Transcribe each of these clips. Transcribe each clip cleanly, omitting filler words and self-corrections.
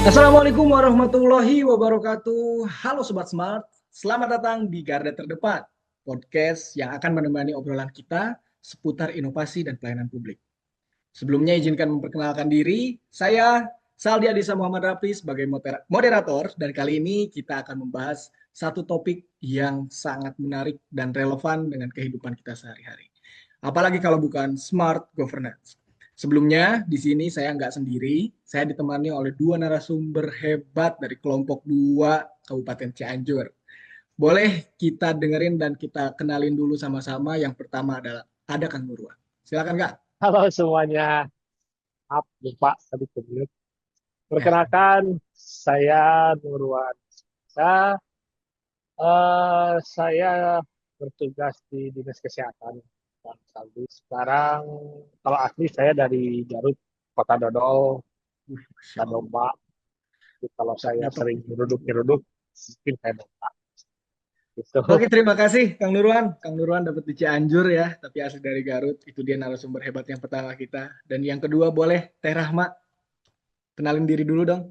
Assalamualaikum warahmatullahi wabarakatuh. Halo Sobat Smart, selamat datang di Garda Terdepan, podcast yang akan menemani obrolan kita seputar inovasi dan pelayanan publik. Sebelumnya izinkan memperkenalkan diri, saya Saldi Adisa Muhammad Rafi sebagai moderator dan kali ini kita akan membahas satu topik yang sangat menarik dan relevan dengan kehidupan kita sehari-hari. Apalagi kalau bukan smart governance. Sebelumnya, di sini saya nggak sendiri, saya ditemani oleh dua narasumber hebat dari kelompok 2 Kabupaten Cianjur. Boleh kita dengerin dan kita kenalin dulu sama-sama. Yang pertama adalah ada Kang Nurwan. Silakan Kak. Halo semuanya, maaf lupa tadi kebut. Ya, Perkenalkan, saya Nurwan. Saya bertugas di Dinas Kesehatan Bang Saldi. Sekarang, kalau asli saya dari Garut, Kota Dodol, Masya Kota Allah. Domba. Jadi kalau saya Cakep. sering nyeruduk-nyeruduk, mungkin saya Domba. Gitu. Oke, terima kasih Kang Nurwan. Kang Nurwan dapat di Cianjur ya, tapi asli dari Garut. Itu dia narasumber hebat yang pertama kita. Dan yang kedua boleh Teh Rahma, kenalin diri dulu dong.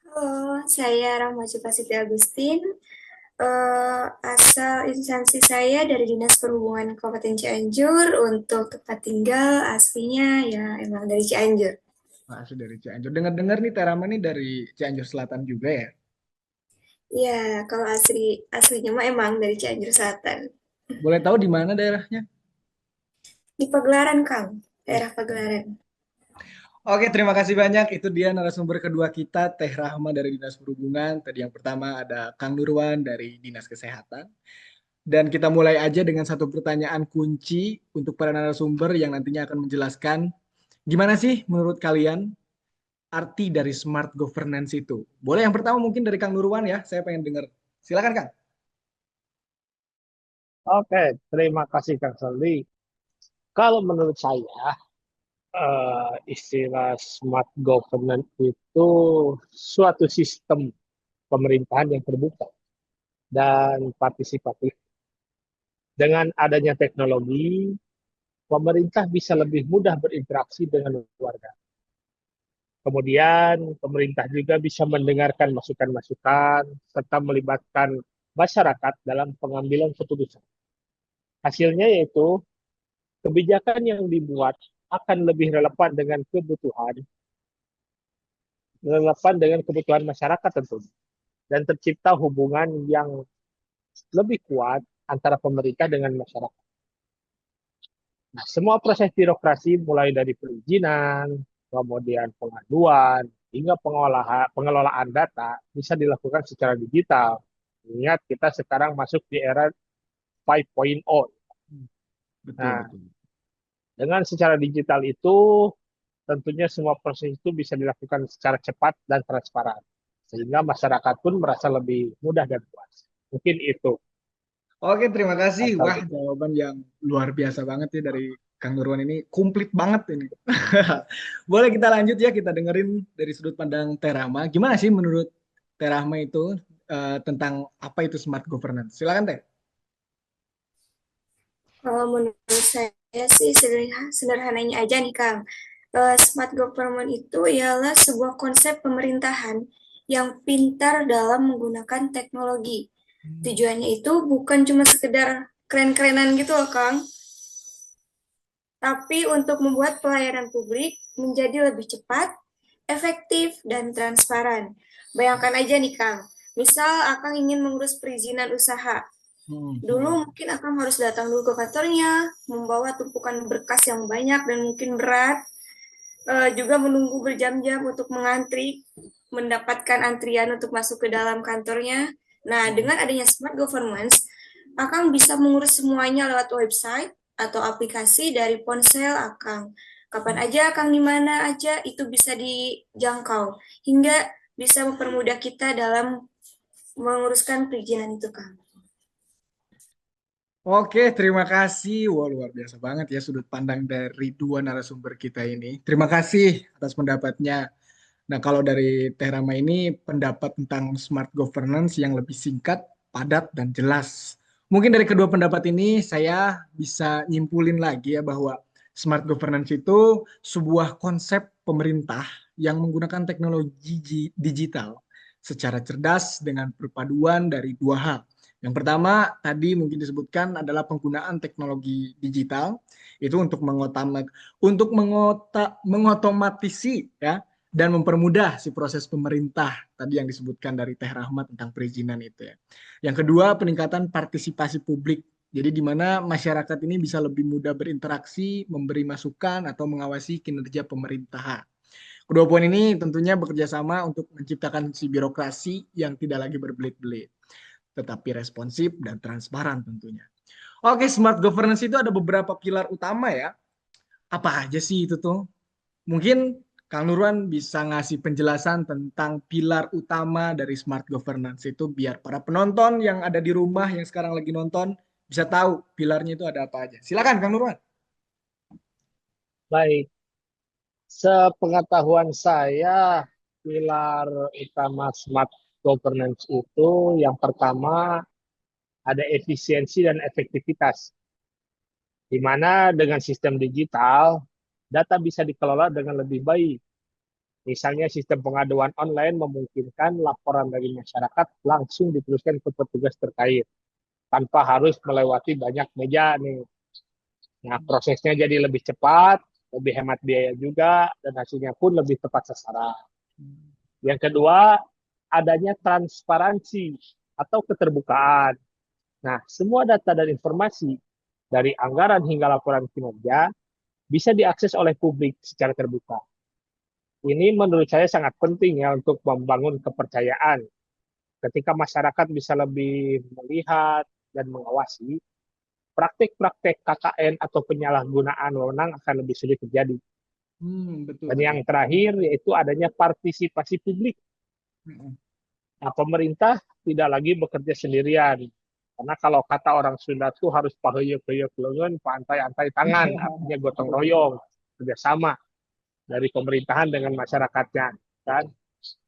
Halo, saya Rahma Siti Agustin. Asal instansi saya dari Dinas Perhubungan Kabupaten Cianjur. Untuk tempat tinggal aslinya ya emang dari Cianjur. Wah, asli dari Cianjur. Dengar-dengar nih Teh Rahma nih dari Cianjur Selatan juga ya. Ya, kalau aslinya mah emang dari Cianjur Selatan. Boleh tahu di mana daerahnya? Di Pagelaran, Kang. Wih, Daerah Pagelaran. oke, terima kasih banyak. Itu dia narasumber kedua kita, Teh Rahma dari Dinas Perhubungan. Tadi yang pertama ada Kang Nurwan dari Dinas Kesehatan. Dan kita mulai aja dengan satu pertanyaan kunci untuk para narasumber yang nantinya akan menjelaskan gimana sih menurut kalian arti dari smart governance itu. Boleh yang pertama mungkin dari Kang Nurwan ya, saya pengen dengar. Silakan Kang. Oke, terima kasih Kang Saldi. Kalau menurut saya, istilah smart governance itu suatu sistem pemerintahan yang terbuka dan partisipatif. Dengan adanya teknologi, pemerintah bisa lebih mudah berinteraksi dengan warga. Kemudian, pemerintah juga bisa mendengarkan masukan-masukan serta melibatkan masyarakat dalam pengambilan keputusan. Hasilnya yaitu kebijakan yang dibuat akan lebih relevan dengan kebutuhan masyarakat tentunya, dan tercipta hubungan yang lebih kuat antara pemerintah dengan masyarakat. Nah, semua proses birokrasi mulai dari perizinan, kemudian pengaduan, hingga pengelolaan data bisa dilakukan secara digital. Ingat, kita sekarang masuk di era 5.0. Betul, Nah, betul. dengan secara digital itu, tentunya semua proses itu bisa dilakukan secara cepat dan transparan. Sehingga masyarakat pun merasa lebih mudah dan puas. Mungkin itu. Oke, terima kasih. Asal Wah, jawaban yang luar biasa banget ya dari Kang Nurwan ini. Komplit banget ini. Boleh kita lanjut ya, kita dengerin dari sudut pandang Terama. Gimana sih menurut Terama itu tentang apa itu smart governance? Silakan Teh. Kalau menurut saya sih sederhananya aja nih, Kang. Smart government itu ialah sebuah konsep pemerintahan yang pintar dalam menggunakan teknologi. Tujuannya itu bukan cuma sekedar keren-kerenan gitu loh, Kang, tapi untuk membuat pelayanan publik menjadi lebih cepat, efektif, dan transparan. Bayangkan aja nih, Kang, misal Akang ingin mengurus perizinan usaha. Hmm, hmm. Dulu mungkin Akang harus datang dulu ke kantornya, membawa tumpukan berkas yang banyak dan mungkin berat, juga menunggu berjam-jam untuk mengantri, mendapatkan antrian untuk masuk ke dalam kantornya. Nah, Hmm. dengan adanya smart governance, Akang bisa mengurus semuanya lewat website atau aplikasi dari ponsel Akang. Kapan aja Akang di mana aja itu bisa dijangkau, hingga bisa mempermudah kita dalam menguruskan perizinan itu, Kang. Oke, terima kasih. Wah, luar biasa banget ya sudut pandang dari dua narasumber kita ini. Terima kasih atas pendapatnya. Nah, kalau dari Teh Rama ini pendapat tentang smart governance yang lebih singkat, padat, dan jelas. Mungkin dari kedua pendapat ini saya bisa nyimpulin lagi ya bahwa smart governance itu sebuah konsep pemerintah yang menggunakan teknologi digital secara cerdas dengan perpaduan dari dua hal. Yang pertama tadi mungkin disebutkan adalah penggunaan teknologi digital itu mengotomatisi ya dan mempermudah si proses pemerintah tadi yang disebutkan dari Teh Rahmat tentang perizinan itu ya. Yang kedua, peningkatan partisipasi publik. Jadi di mana masyarakat ini bisa lebih mudah berinteraksi, memberi masukan atau mengawasi kinerja pemerintahan. Kedua poin ini tentunya bekerja sama untuk menciptakan si birokrasi yang tidak lagi berbelit-belit, tetapi responsif dan transparan tentunya. Oke, smart governance itu ada beberapa pilar utama ya. Apa aja sih itu tuh? Mungkin Kang Nurwan bisa ngasih penjelasan tentang pilar utama dari smart governance itu biar para penonton yang ada di rumah yang sekarang lagi nonton bisa tahu pilarnya itu ada apa aja. Silakan Kang Nurwan. Baik, sepengetahuan saya, pilar utama smart governance itu yang pertama ada efisiensi dan efektivitas, di mana dengan sistem digital, data bisa dikelola dengan lebih baik. Misalnya sistem pengaduan online memungkinkan laporan dari masyarakat langsung diteruskan ke petugas terkait, tanpa harus melewati banyak meja nih. Nah, prosesnya jadi lebih cepat, lebih hemat biaya juga, dan hasilnya pun lebih tepat sasaran. Yang kedua, adanya transparansi atau keterbukaan. Nah, semua data dan informasi dari anggaran hingga laporan kinerja bisa diakses oleh publik secara terbuka. Ini menurut saya sangat penting ya untuk membangun kepercayaan. Ketika masyarakat bisa lebih melihat dan mengawasi, praktik-praktik KKN atau penyalahgunaan wewenang akan lebih sulit terjadi. Betul Dan betul. yang terakhir yaitu adanya partisipasi publik. Mm-mm. Nah, pemerintah tidak lagi bekerja sendirian. Karena kalau kata orang Sunda tuh harus paheyek-heyek lengan, pantai-antai tangan, artinya gotong Betul betul. royong, kerjasama dari pemerintahan dengan masyarakatnya. Dan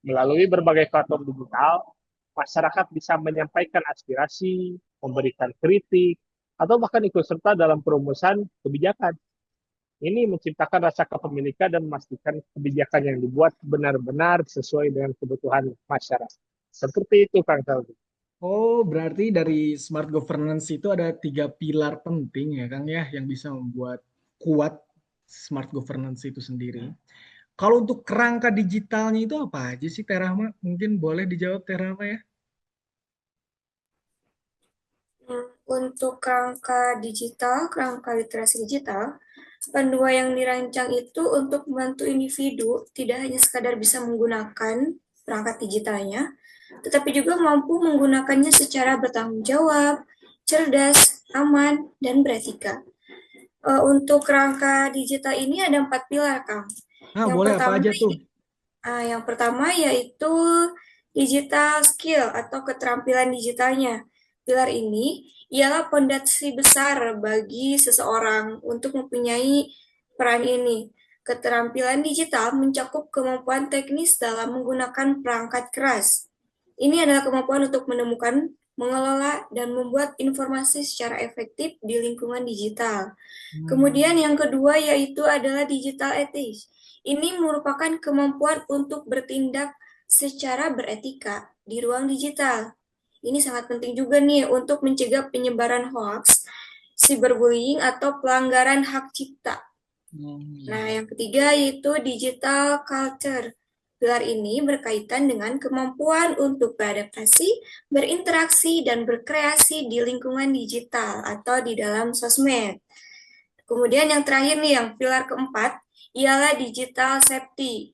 melalui berbagai platform digital, masyarakat bisa menyampaikan aspirasi, memberikan kritik, atau bahkan ikut serta dalam perumusan kebijakan. Ini menciptakan rasa kepemilikan dan memastikan kebijakan yang dibuat benar-benar sesuai dengan kebutuhan masyarakat. Seperti itu, Kang Saldi. Oh, berarti dari smart governance itu ada tiga pilar penting ya, Kang ya, yang bisa membuat kuat smart governance itu sendiri. Kalau untuk kerangka digitalnya itu apa aja sih, Teh Rahma? Mungkin boleh dijawab, Teh Rahma ya? Untuk kerangka literasi digital, panduan yang dirancang itu untuk membantu individu tidak hanya sekadar bisa menggunakan perangkat digitalnya, tetapi juga mampu menggunakannya secara bertanggung jawab, cerdas, aman, dan beretika. Untuk kerangka digital ini ada 4 pilar, Kang. Ah, Yang boleh apa pertama, aja tuh? yang pertama yaitu digital skill atau keterampilan digitalnya. Pilar ini ialah fondasi besar bagi seseorang untuk mempunyai peran ini. Keterampilan digital mencakup kemampuan teknis dalam menggunakan perangkat keras. Ini adalah kemampuan untuk menemukan, mengelola, dan membuat informasi secara efektif di lingkungan digital. Kemudian Hmm. yang kedua yaitu adalah digital ethics. Ini merupakan kemampuan untuk bertindak secara beretika di ruang digital. Ini sangat penting juga nih untuk mencegah penyebaran hoax, cyberbullying, atau pelanggaran hak cipta. Nah, Hmm. yang ketiga yaitu digital culture. Pilar ini berkaitan dengan kemampuan untuk beradaptasi, berinteraksi, dan berkreasi di lingkungan digital atau di dalam sosmed. Kemudian yang terakhir nih, yang pilar keempat, ialah digital safety.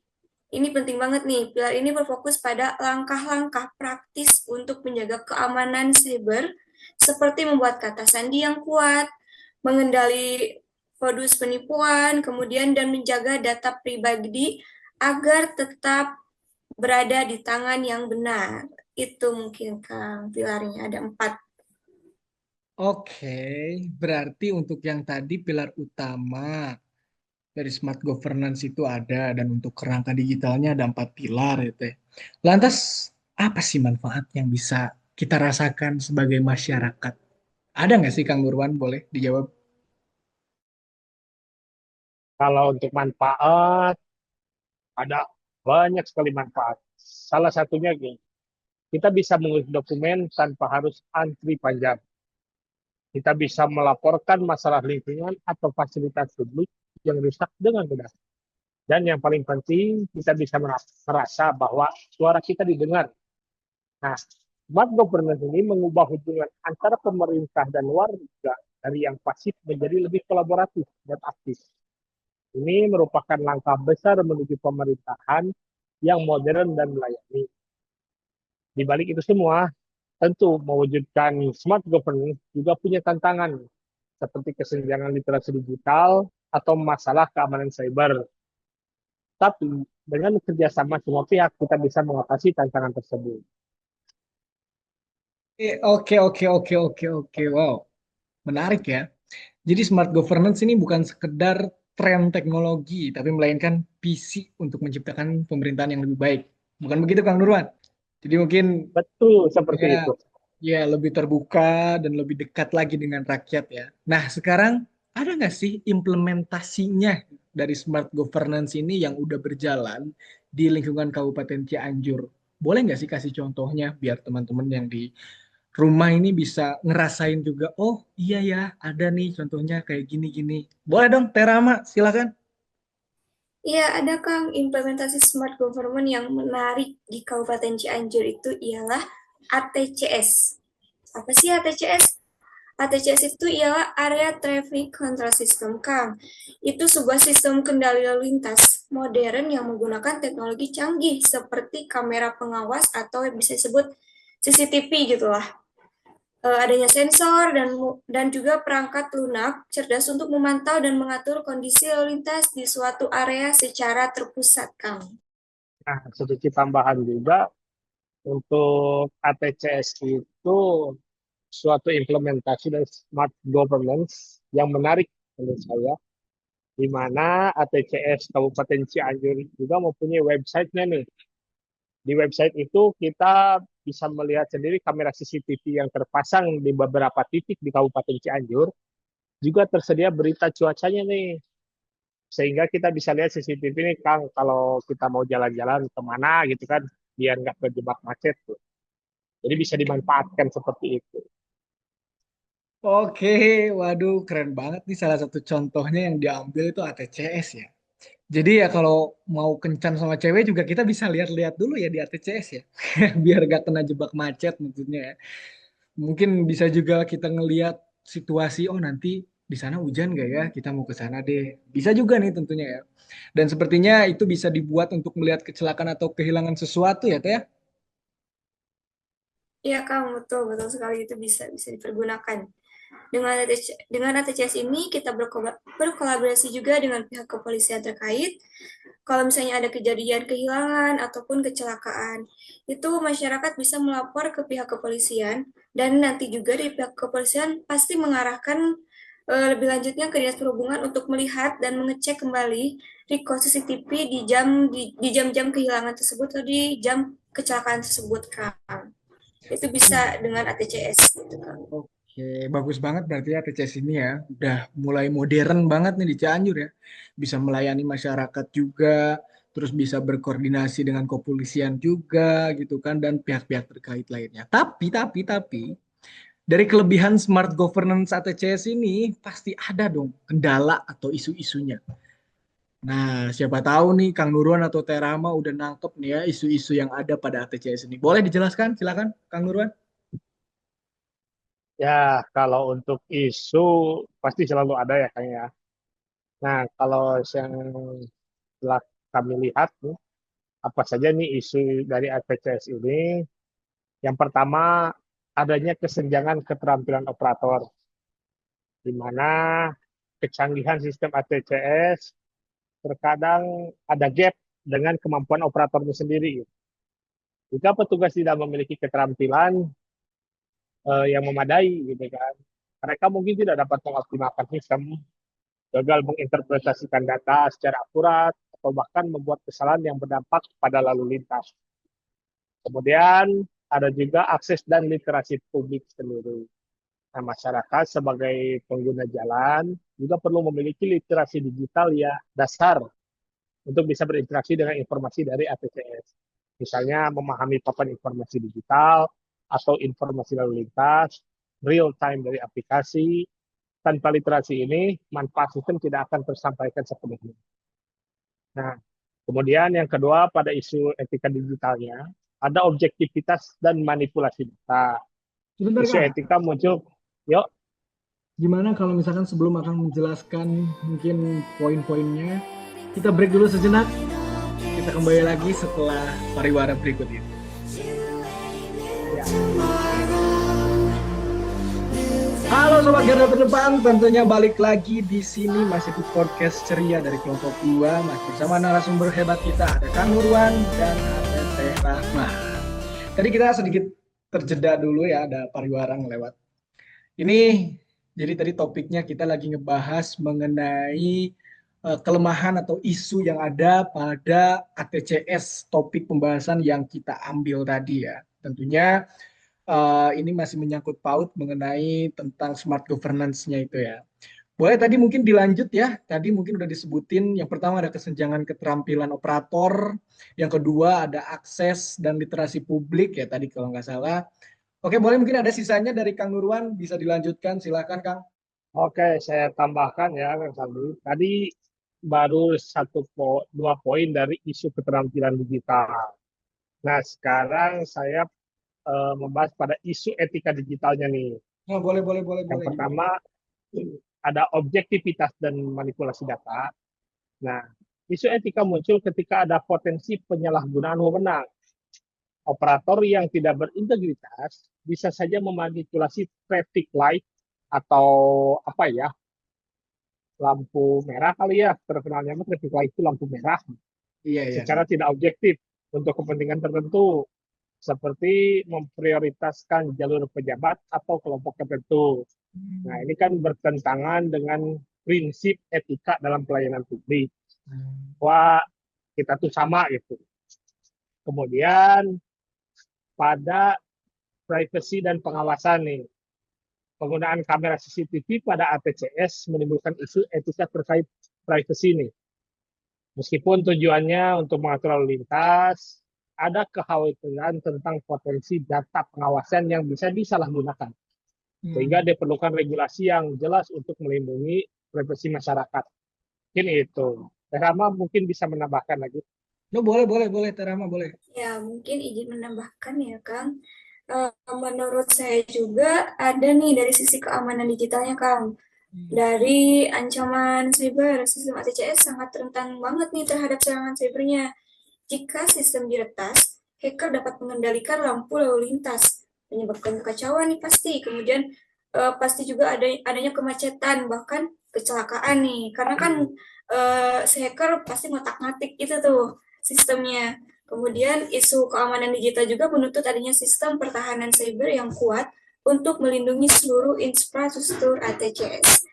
Ini penting banget nih, pilar ini berfokus pada langkah-langkah praktis untuk menjaga keamanan cyber, seperti membuat kata sandi yang kuat, mengendali modus penipuan, kemudian dan menjaga data pribadi agar tetap berada di tangan yang benar. Itu mungkin Kang, pilarnya ada 4. Oke, berarti untuk yang tadi pilar utama dari smart governance itu ada dan untuk kerangka digitalnya ada 4 pilar ya Teh. Lantas apa sih manfaat yang bisa kita rasakan sebagai masyarakat? Ada nggak sih Kang Nurwan? Boleh dijawab? Kalau untuk manfaat, ada Banyak sekali manfaat. Salah satunya gini, kita bisa mengurus dokumen tanpa harus antri panjang. Kita bisa melaporkan masalah lingkungan atau fasilitas publik yang rusak dengan mudah. Dan yang paling penting, kita bisa merasa bahwa suara kita didengar. Nah, smart governance ini mengubah hubungan antara pemerintah dan warga dari yang pasif menjadi lebih kolaboratif dan aktif. Ini merupakan langkah besar menuju pemerintahan yang modern dan melayani. Di balik itu semua, tentu mewujudkan smart governance juga punya tantangan, seperti kesenjangan literasi digital atau masalah keamanan cyber. Tapi dengan kerjasama semua pihak, kita bisa mengatasi tantangan tersebut. Oke, oke, oke, oke, oke. Wow, menarik ya. Jadi smart governance ini bukan sekedar tren teknologi, tapi melainkan visi untuk menciptakan pemerintahan yang lebih baik. Bukan begitu, Kang Nurwan? Jadi mungkin Betul seperti ya, itu. ya lebih terbuka dan lebih dekat lagi dengan rakyat ya. Nah, sekarang ada nggak sih implementasinya dari smart governance ini yang udah berjalan di lingkungan Kabupaten Cianjur? Boleh nggak sih kasih contohnya biar teman-teman yang di rumah ini bisa ngerasain juga, oh iya ya, ada nih contohnya kayak gini-gini. Boleh dong, Terama, silakan. Iya, ada Kang, implementasi smart government yang menarik di Kabupaten Cianjur itu ialah ATCS. Apa sih ATCS? ATCS itu ialah Area Traffic Control System, Kang. Itu sebuah sistem kendali lalu lintas modern yang menggunakan teknologi canggih seperti kamera pengawas atau bisa disebut CCTV gitulah. Adanya sensor dan juga perangkat lunak cerdas untuk memantau dan mengatur kondisi lalu lintas di suatu area secara terpusat, Kang. Nah, sedikit tambahan juga untuk ATCS itu suatu implementasi dari smart governance yang menarik menurut saya, di mana ATCS Kabupaten Cianjur juga mempunyai websitenya nih. Di website itu kita bisa melihat sendiri kamera CCTV yang terpasang di beberapa titik di Kabupaten Cianjur. Juga tersedia berita cuacanya nih. Sehingga kita bisa lihat CCTV ini, Kang, kalau kita mau jalan-jalan kemana gitu kan, biar nggak terjebak macet tuh. Jadi bisa dimanfaatkan seperti itu. Oke, waduh keren banget nih salah satu contohnya yang diambil itu ATCS ya. Jadi ya kalau mau kencan sama cewek juga kita bisa lihat-lihat dulu ya di ATCS ya. Biar gak kena jebak macet maksudnya ya. Mungkin bisa juga kita ngelihat situasi, oh nanti di sana hujan gak ya? Kita mau ke sana deh. Bisa juga nih tentunya ya. Dan sepertinya itu bisa dibuat untuk melihat kecelakaan atau kehilangan sesuatu ya, Teh? Ya? Iya, Kang, betul, betul sekali itu bisa bisa dipergunakan. Dengan ATCS ini kita berkolaborasi juga dengan pihak kepolisian terkait. Kalau misalnya ada kejadian kehilangan ataupun kecelakaan, itu masyarakat bisa melapor ke pihak kepolisian dan nanti juga di pihak kepolisian pasti mengarahkan lebih lanjutnya ke Dinas Perhubungan untuk melihat dan mengecek kembali record CCTV di jam-jam kehilangan tersebut atau di jam kecelakaan tersebut, Kang. Itu bisa dengan ATCS gitu, Kang. Oke, bagus banget berarti ya TCS ini ya. Udah mulai modern banget nih di Cianjur ya. Bisa melayani masyarakat juga, terus bisa berkoordinasi dengan kepolisian juga gitu kan dan pihak-pihak terkait lainnya. Tapi dari kelebihan smart governance ATCS ini pasti ada dong kendala atau isu-isunya. Nah, siapa tahu nih Kang Nurwan atau Terama udah nangkep nih ya isu-isu yang ada pada ATCS ini. Boleh dijelaskan? Silakan, Kang Nurwan. Ya, kalau untuk isu pasti selalu ada ya, Kang ya. Nah, kalau yang telah kami lihat nih, apa saja nih isu dari ATCS ini? Yang pertama, adanya kesenjangan keterampilan operator, di mana kecanggihan sistem ATCS terkadang ada gap dengan kemampuan operatornya sendiri. Jika petugas tidak memiliki keterampilan yang memadai, gitu kan, mereka mungkin tidak dapat mengoptimalkan sistem, gagal menginterpretasikan data secara akurat, atau bahkan membuat kesalahan yang berdampak pada lalu lintas. Kemudian ada juga akses dan literasi publik sendiri. Nah, masyarakat sebagai pengguna jalan juga perlu memiliki literasi digital ya dasar untuk bisa berinteraksi dengan informasi dari ATCS. Misalnya memahami papan informasi digital atau informasi lalu lintas, real time dari aplikasi. Tanpa literasi ini, manfaat sistem tidak akan tersampaikan sepenuhnya. Nah, kemudian yang kedua pada isu etika digitalnya, ada objektivitas dan manipulasi data. Sebentar Isu Kang, etika muncul, yuk, gimana kalau misalkan sebelum akan menjelaskan mungkin poin-poinnya, kita break dulu sejenak. Kita kembali lagi setelah pariwara berikut ini. ya. Halo Sobat Garda Terdepan, tentunya balik lagi di sini masih di podcast ceria dari kelompok 2, masih bersama narasumber hebat kita, ada Kang Nurwan dan ada Teh Rahma. Tadi kita sedikit terjeda dulu ya, ada pariwara lewat. Ini jadi tadi topiknya kita lagi ngebahas mengenai kelemahan atau isu yang ada pada ATCS, topik pembahasan yang kita ambil tadi ya. Tentunya ini masih menyangkut paut mengenai tentang smart governance-nya itu ya. Boleh tadi mungkin dilanjut ya. Tadi mungkin udah disebutin. Yang pertama ada kesenjangan keterampilan operator. Yang kedua ada akses dan literasi publik ya tadi kalau nggak salah. Oke, boleh mungkin ada sisanya dari Kang Nurwan. Bisa dilanjutkan. Silakan Kang. Oke, saya tambahkan ya, Kang Sandi. Tadi baru dua poin dari isu keterampilan digital. Nah, sekarang saya membahas pada isu etika digitalnya nih. Oh, boleh. Yang pertama, ada objektivitas dan manipulasi data. Nah, isu etika muncul ketika ada potensi penyalahgunaan wewenang. Operator yang tidak berintegritas bisa saja memanipulasi traffic light atau apa ya, lampu merah kali ya, terkenalnya traffic light itu lampu merah, Iya. secara tidak objektif untuk kepentingan tertentu, seperti memprioritaskan jalur pejabat atau kelompok tertentu. Nah, ini kan bertentangan dengan prinsip etika dalam pelayanan publik. Wah, kita tuh sama gitu. Kemudian pada privacy dan pengawasan nih, penggunaan kamera CCTV pada ATCS menimbulkan isu etika terkait privacy nih. Meskipun tujuannya untuk mengatur lalu lintas, ada kekhawatiran tentang potensi data pengawasan yang bisa disalahgunakan. Sehingga diperlukan regulasi yang jelas untuk melindungi privasi masyarakat. Mungkin itu. Rama mungkin bisa menambahkan lagi. No, boleh, Terama boleh. Ya, mungkin izin menambahkan ya, Kang. Menurut saya juga ada nih dari sisi keamanan digitalnya, Kang. Dari ancaman cyber, sistem ATCS sangat rentan banget nih terhadap serangan cybernya. Jika sistem diretas, hacker dapat mengendalikan lampu lalu lintas, menyebabkan kekacauan nih pasti. Kemudian pasti juga adanya kemacetan, bahkan kecelakaan nih. Karena kan si hacker pasti ngotak-ngatik itu tuh sistemnya. Kemudian isu keamanan digital juga menuntut adanya sistem pertahanan cyber yang kuat untuk melindungi seluruh infrastruktur ATCS.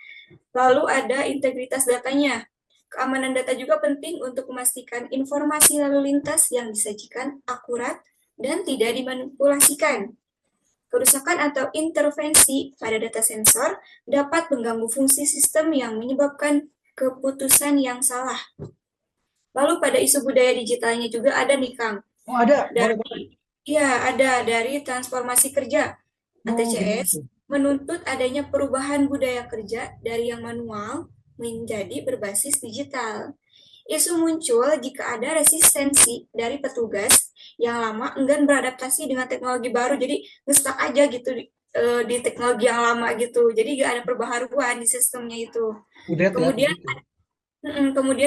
Lalu ada integritas datanya. Keamanan data juga penting untuk memastikan informasi lalu lintas yang disajikan akurat dan tidak dimanipulasikan. Kerusakan atau intervensi pada data sensor dapat mengganggu fungsi sistem yang menyebabkan keputusan yang salah. Lalu pada isu budaya digitalnya juga ada nih, Kang. Oh, ada. Iya, ada dari transformasi kerja. ATCS menuntut adanya perubahan budaya kerja dari yang manual menjadi berbasis digital. Isu muncul jika ada resistensi dari petugas yang lama enggan beradaptasi dengan teknologi baru, jadi ngestak aja gitu di teknologi yang lama gitu, jadi gak ada perbaharuan di sistemnya itu. Kemudian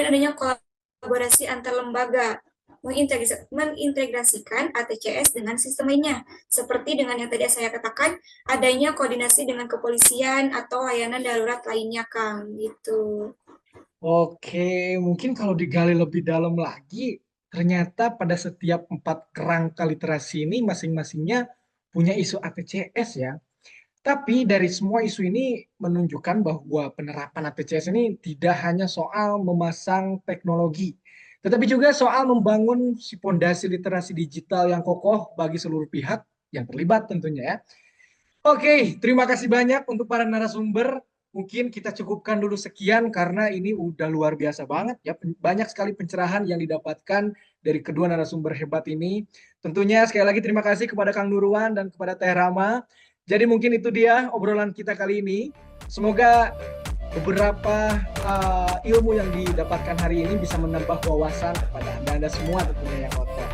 adanya kolaborasi antar lembaga mengintegrasikan ATCS dengan sistem lainnya, seperti dengan yang tadi saya katakan, adanya koordinasi dengan kepolisian atau layanan darurat lainnya, Kang, gitu. Oke, mungkin kalau digali lebih dalam lagi, ternyata pada setiap 4 kerangka literasi ini masing-masingnya punya isu ATCS ya. Tapi dari semua isu ini menunjukkan bahwa penerapan ATCS ini tidak hanya soal memasang teknologi, tetapi juga soal membangun si fondasi literasi digital yang kokoh bagi seluruh pihak yang terlibat tentunya ya. Oke, terima kasih banyak untuk para narasumber. mungkin kita cukupkan dulu sekian karena ini udah luar biasa banget ya. Banyak sekali pencerahan yang didapatkan dari kedua narasumber hebat ini. Tentunya sekali lagi terima kasih kepada Kang Nurwan dan kepada Teh Rama. Jadi mungkin itu dia obrolan kita kali ini. Semoga beberapa ilmu yang didapatkan hari ini bisa menambah wawasan kepada Anda semua tentunya yang nonton.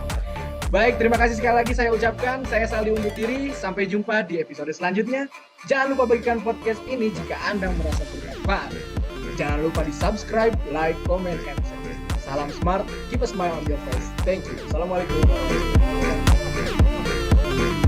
Baik, terima kasih sekali lagi saya ucapkan. Saya Saldi undur diri. Sampai jumpa di episode selanjutnya. Jangan lupa bagikan podcast ini jika Anda merasa bermanfaat. Jangan lupa di subscribe, like, comment, and share. Salam smart, keep a smile on your face. Thank you. Assalamualaikum warahmatullahi wabarakatuh.